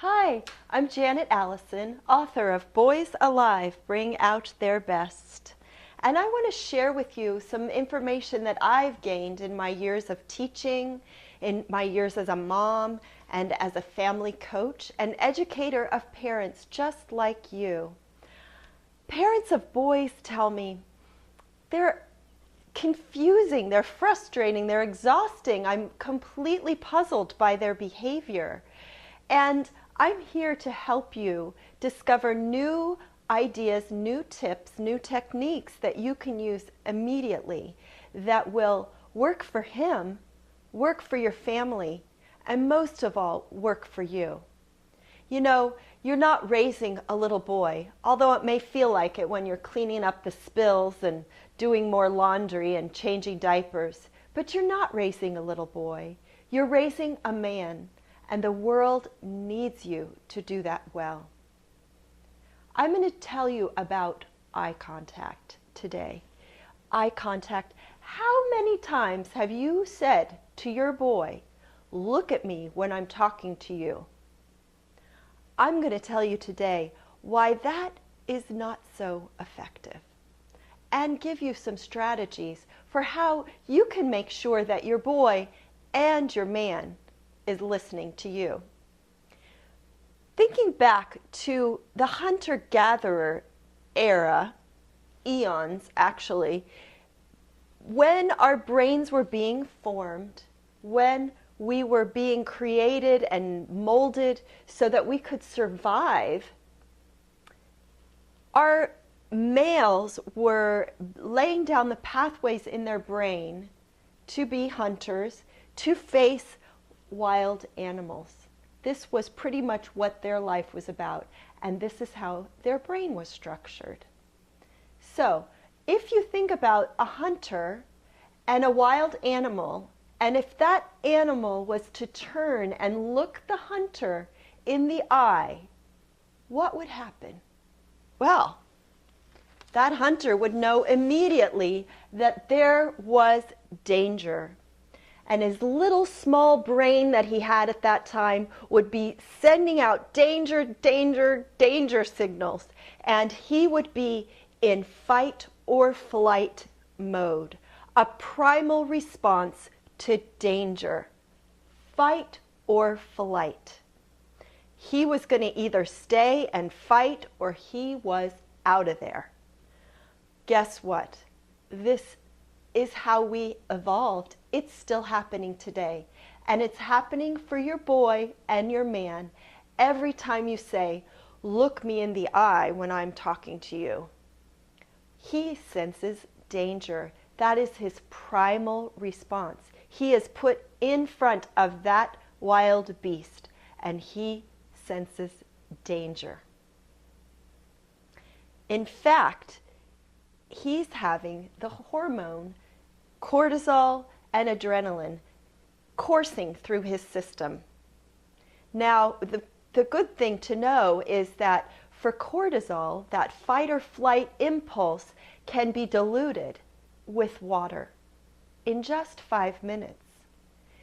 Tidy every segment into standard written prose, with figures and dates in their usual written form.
Hi, I'm Janet Allison, author of Boys Alive, Bring Out Their Best. And I want to share with you some information that I've gained in my years of teaching, in my years as a mom, and as a family coach and educator of parents just like you. Parents of boys tell me they're confusing, they're frustrating, they're exhausting. I'm completely puzzled by their behavior. And I'm here to help you discover new ideas, new tips, new techniques that you can use immediately that will work for him, work for your family, and most of all, work for you. You know, you're not raising a little boy, although it may feel like it when you're cleaning up the spills and doing more laundry and changing diapers, but you're not raising a little boy. You're raising a man. And the world needs you to do that well. I'm going to tell you about eye contact today. Eye contact. How many times have you said to your boy, "Look at me when I'm talking to you"? I'm going to tell you today why that is not so effective and give you some strategies for how you can make sure that your boy and your man is listening to you. Thinking back to the hunter-gatherer era, eons actually, when our brains were being formed, when we were being created and molded so that we could survive, our males were laying down the pathways in their brain to be hunters, to face wild animals. This was pretty much what their life was about, and this is how their brain was structured. So, if you think about a hunter and a wild animal, and if that animal was to turn and look the hunter in the eye, what would happen? Well, that hunter would know immediately that there was danger. And his little small brain that he had at that time would be sending out danger, danger, danger signals. And he would be in fight or flight mode, a primal response to danger, fight or flight. He was going to either stay and fight or he was out of there. Guess what? This is how we evolved. It's still happening today. And it's happening for your boy and your man every time you say, "Look me in the eye when I'm talking to you." He senses danger. That is his primal response. He is put in front of that wild beast and he senses danger. In fact, he's having the hormone cortisol and adrenaline coursing through his system. Now, the good thing to know is that for cortisol, that fight or flight impulse can be diluted with water in just 5 minutes.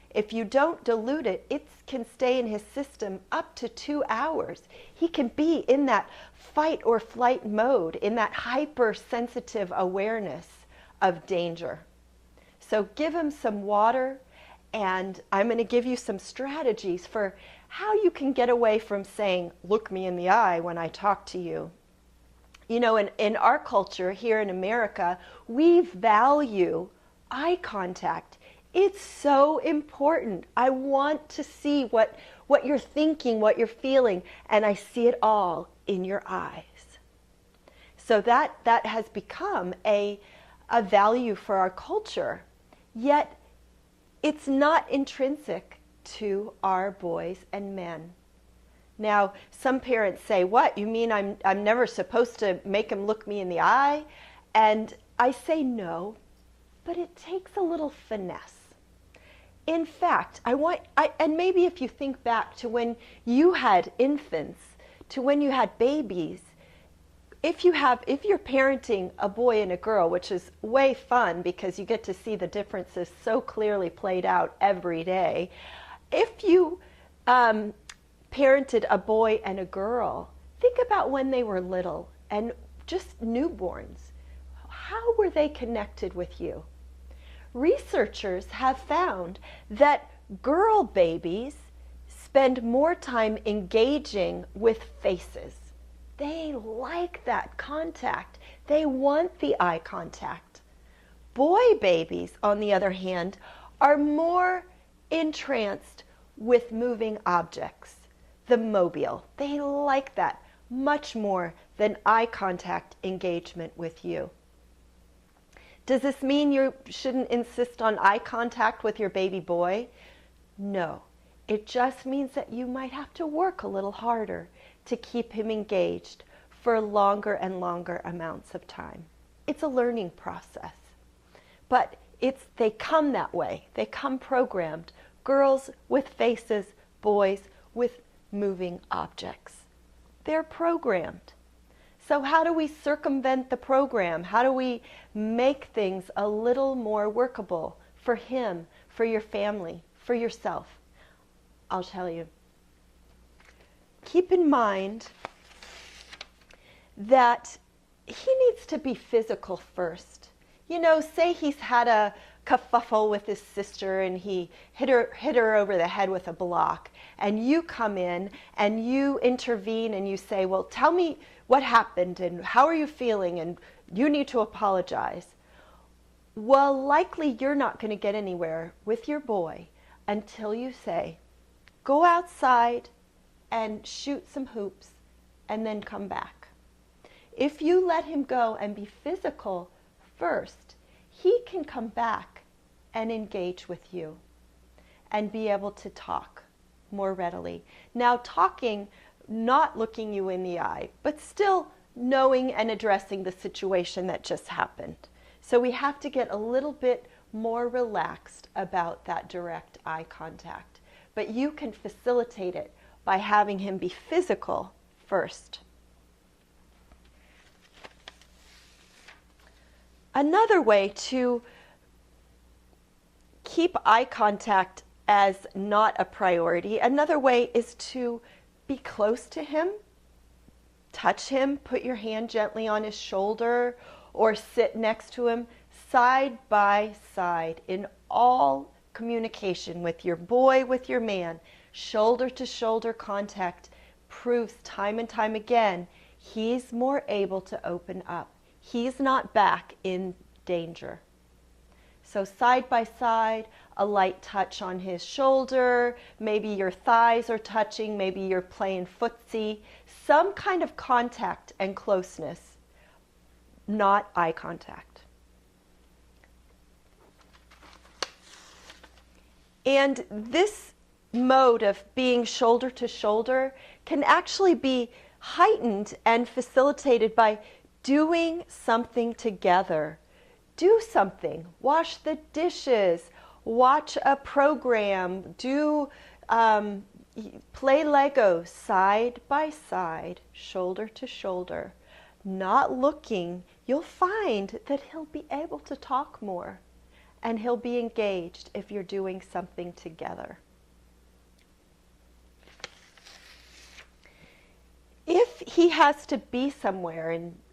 If you don't dilute it, it can stay in his system up to 2 hours. He can be in that fight or flight mode, in that hypersensitive awareness of danger. So give him some water, and I'm going to give you some strategies for how you can get away from saying, "Look me in the eye when I talk to you." You know, in our culture here in America, we value eye contact. It's so important. I want to see what you're thinking, what you're feeling, and I see it all in your eyes. So that has become a value for our culture. Yet, it's not intrinsic to our boys and men. Now, some parents say, "What, you mean I'm never supposed to make him look me in the eye?" And I say no, but it takes a little finesse. In fact, and maybe if you think back to when you had infants, to when you had babies, if you're parenting a boy and a girl, which is way fun because you get to see the differences so clearly played out every day, if you parented a boy and a girl, think about when they were little and just newborns. How were they connected with you? Researchers have found that girl babies spend more time engaging with faces. They like that contact. They want the eye contact. Boy babies, on the other hand, are more entranced with moving objects, the mobile. They like that much more than eye contact engagement with you. Does this mean you shouldn't insist on eye contact with your baby boy? No. It just means that you might have to work a little harder to keep him engaged for longer and longer amounts of time. It's a learning process. But they come that way. They come programmed. Girls with faces, boys with moving objects. They're programmed. So how do we circumvent the program? How do we make things a little more workable for him, for your family, for yourself? I'll tell you. Keep in mind that he needs to be physical first. You know, say he's had a kerfuffle with his sister and he hit her over the head with a block, and you come in and you intervene and you say, well, tell me what happened and how are you feeling and you need to apologize. Well, likely you're not going to get anywhere with your boy until you say, go outside and shoot some hoops and then come back. If you let him go and be physical first, he can come back and engage with you and be able to talk more readily. Now, talking, not looking you in the eye, but still knowing and addressing the situation that just happened. So we have to get a little bit more relaxed about that direct eye contact. But you can facilitate it by having him be physical first. Another way to keep eye contact as not a priority, another way is to be close to him, touch him, put your hand gently on his shoulder, or sit next to him side by side in all communication with your boy, with your man. Shoulder to shoulder contact proves time and time again he's more able to open up. He's not back in danger. So side by side, a light touch on his shoulder, maybe your thighs are touching, maybe you're playing footsie, some kind of contact and closeness, not eye contact. And this mode of being shoulder to shoulder can actually be heightened and facilitated by doing something together. Do something. Wash the dishes. Watch a program. Play Lego side by side, shoulder to shoulder. Not looking, you'll find that he'll be able to talk more and he'll be engaged if you're doing something together. If he has to be somewhere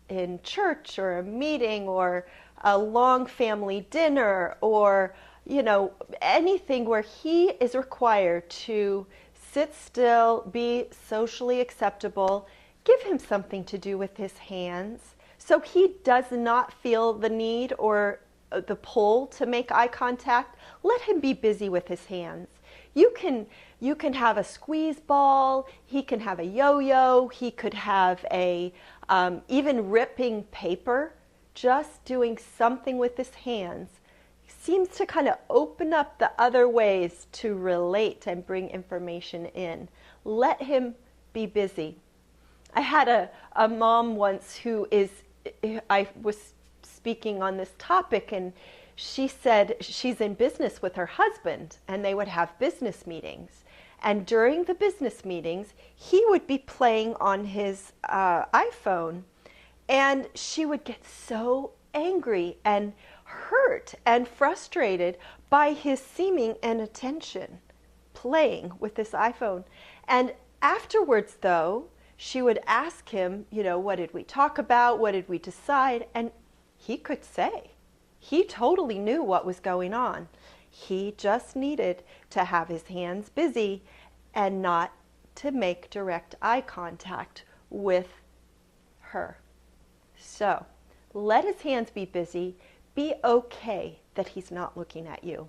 in church or a meeting or a long family dinner or, you know, anything where he is required to sit still, be socially acceptable, give him something to do with his hands so he does not feel the need or the pull to make eye contact. Let him be busy with his hands. You can have a squeeze ball, he can have a yo-yo, he could have even ripping paper. Just doing something with his hands seems to kind of open up the other ways to relate and bring information in. Let him be busy. I had a mom once I was speaking on this topic, and she said she's in business with her husband and they would have business meetings. And during the business meetings, he would be playing on his iPhone, and she would get so angry and hurt and frustrated by his seeming inattention playing with this iPhone. And Afterwards, though, she would ask him, you know, what did we talk about? What did we decide? And he could say. He totally knew what was going on. He just needed to have his hands busy and not to make direct eye contact with her. So let his hands be busy. Be okay that he's not looking at you.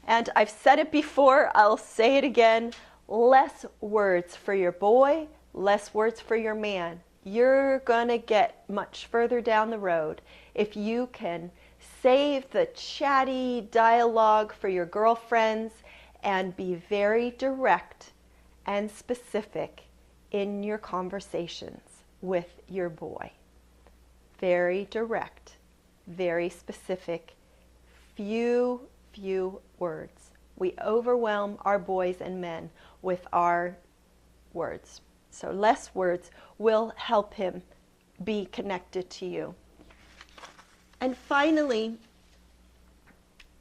And I've said it before, I'll say it again, less words for your boy, less words for your man. You're gonna get much further down the road if you can save the chatty dialogue for your girlfriends and be very direct and specific in your conversations with your boy. Very direct, very specific, few words. We overwhelm our boys and men with our words. So less words will help him be connected to you. And finally,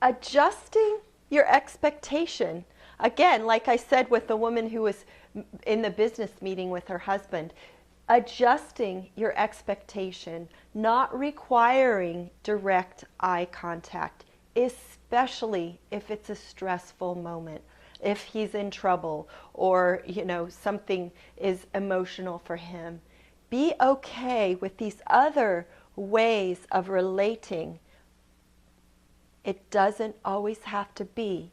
adjusting your expectation. Again, like I said with the woman who was in the business meeting with her husband, adjusting your expectation, not requiring direct eye contact, especially if it's a stressful moment, if he's in trouble or, you know, something is emotional for him. Be okay with these other ways of relating. It doesn't always have to be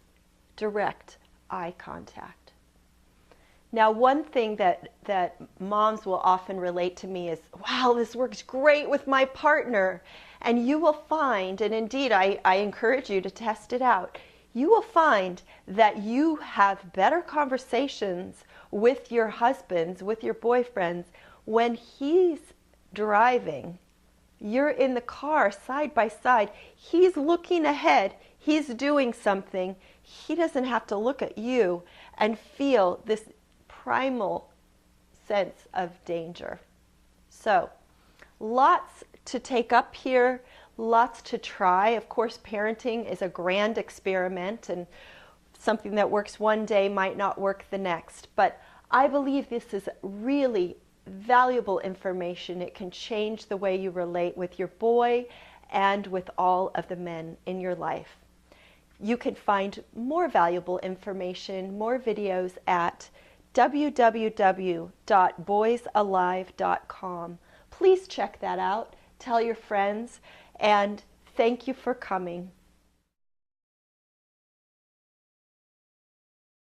direct eye contact. Now, one thing that moms will often relate to me is, wow, this works great with my partner. And you will find, and indeed I encourage you to test it out, you will find that you have better conversations with your husbands, with your boyfriends, when he's driving. You're in the car side by side. He's looking ahead. He's doing something. He doesn't have to look at you and feel this primal sense of danger. So, lots to take up here, lots to try. Of course, parenting is a grand experiment, and something that works one day might not work the next. But I believe this is really valuable information. It can change the way you relate with your boy and with all of the men in your life. You can find more valuable information, more videos at www.boysalive.com. Please check that out. Tell your friends, and thank you for coming.